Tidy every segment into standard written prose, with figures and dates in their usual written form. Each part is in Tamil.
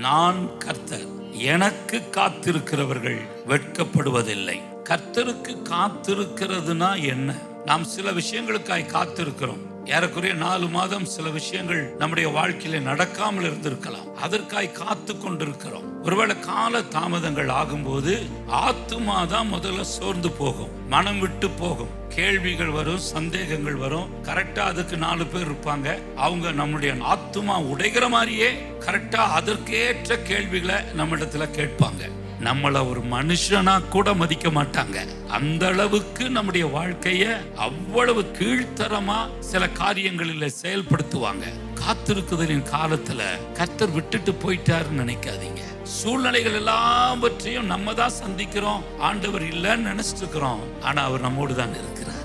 நான் கர்த்தர், எனக்கு காத்திருக்கிறவர்கள் வெட்கப்படுவதில்லை. கர்த்தருக்கு காத்திருக்கிறதுனா என்ன? நாம் சில விஷயங்களுக்காய் காத்திருக்கிறோம். ஏறக்குறைய 4 மாதம் சில விஷயங்கள் நம்முடைய வாழ்க்கையில நடக்காமல் இருந்திருக்கலாம். அதற்காய் காத்து கொண்டிருக்கிறோம். ஒருவேளை கால தாமதங்கள் ஆகும்போது ஆத்துமாதான் முதல்ல சோர்ந்து போகும், மனம் விட்டு போகும், கேள்விகள் வரும், சந்தேகங்கள் வரும். கரெக்டா அதுக்கு 4 பேர் இருப்பாங்க. அவங்க நம்முடைய ஆத்துமா உடைகிற மாதிரியே கரெக்டா அதற்கேற்ற கேள்விகளை நம்ம இடத்துல கேட்பாங்க. நம்மள ஒரு மனுஷனா கூட மதிக்க மாட்டாங்க. அந்த அளவுக்கு நம்முடைய வாழ்க்கைய அவ்வளவு கீழ்த்தரமா சில காரியங்களில் செயல்படுத்துவாங்க. காத்திருக்குதலின் காலத்துல கர்த்தர் விட்டுட்டு போயிட்டாருன்னு நினைக்காதீங்க. சூழ்நிலைகள் எல்லாவற்றையும் நம்ம தான் சந்திக்கிறோம், ஆண்டவர் இல்லைன்னு நினைச்சிட்டு இருக்கிறோம். ஆனா அவர் நம்மோடு தான் இருக்கிறார்.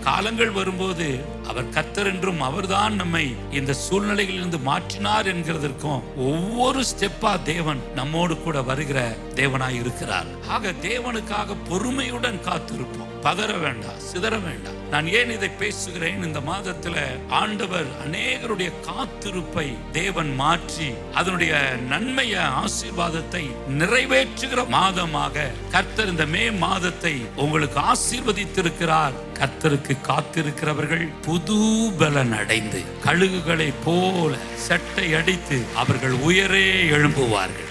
காலங்கள் வரும்போது அவர் கர்த்தர் என்றும் அவர்தான் நம்மை இந்த சூழ்நிலைகளிலிருந்து மாற்றினார் என்கிறதற்கும் ஒவ்வொரு ஸ்டெப்பா தேவன் நம்மோடு கூட வருகிற தேவனாய் இருக்கிறார். ஆக தேவனுக்காக பொறுமையுடன் காத்திருப்போம். பதற வேண்டாம், சிதற வேண்டாம். நான் ஏன் இதை பேசுகிறேன்? இந்த மாதத்துல ஆண்டவர் அநேகருடைய காத்திருப்பை தேவன் மாற்றி அதனுடைய நன்மையை, ஆசீர்வாதத்தை நிறைவேற்றுகிற மாதமாக கர்த்தர் இந்த மே மாதத்தை உங்களுக்கு ஆசீர்வதித்திருக்கிறார். கர்த்தருக்கு காத்திருக்கிறவர்கள் புது பலன் அடைந்து கழுகுகளை போல செட்டை அடித்து அவர்கள் உயரே எழும்புவார்கள்.